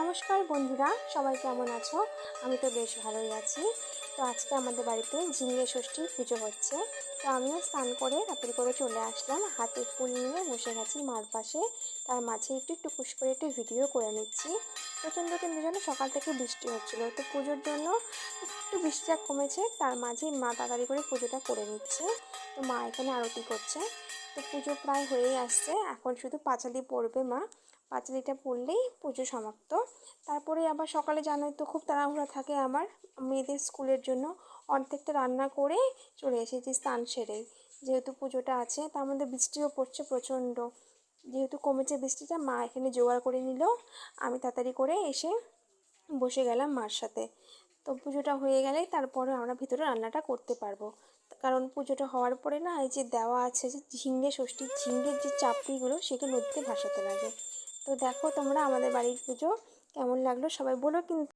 নমস্কার বন্ধুরা, সবাই কেমন আছো? আমি তো বেশ ভালোই আছি। তো আজকে আমাদের বাড়িতে ঝিঙে ষষ্ঠীর পুজো হচ্ছে। তো আমিও স্নান করে তাড়াতাড়ি করে চলে আসলাম, হাতে ফুল নিয়ে বসে গেছি মার পাশে। তার মাঝে একটু টুকুস করে একটু ভিডিও করে নিচ্ছি। প্রচণ্ড কিন্তু যেন সকাল থেকে বৃষ্টি হচ্ছিলো, তো পুজোর জন্য একটু বৃষ্টিটা কমেছে, তার মাঝেই মা তাড়াতাড়ি করে পুজোটা করে নিচ্ছে। তো মা এখানে আরতি করছে। তো পুজো প্রায় হয়েই আসছে, এখন শুধু পাঁচালি পড়বে মা। পাঁচালিটা পড়লেই পুজো সমাপ্ত। তারপরে আবার সকালে জানোই তো খুব তাড়াহুড়া থাকে আমার মেয়েদের স্কুলের জন্য। অর্ধেকটা রান্না করে চলে এসেছি স্নান সেরেই, যেহেতু পুজোটা আছে। তার মধ্যে বৃষ্টিও পড়ছে প্রচণ্ড। যেহেতু কমেছে বৃষ্টিটা, মা এখানে জোগাড় করে নিল, আমি তাড়াতাড়ি করে এসে বসে গেলাম মার সাথে। তো পুজোটা হয়ে গেলেই তারপরে আমরা ভিতরে রান্নাটা করতে পারবো, কারণ পুজোটা হওয়ার পরে না, এই যে দেওয়া আছে যে ঝিঙে ষষ্ঠী, ঝিঙের যে চাপড়িগুলো সেগুলো নদীতে ভাসাতে লাগে। তো দেখো তোমরা আমাদের বাড়ির পুজো কেমন লাগলো সবাই বলো কিন্তু।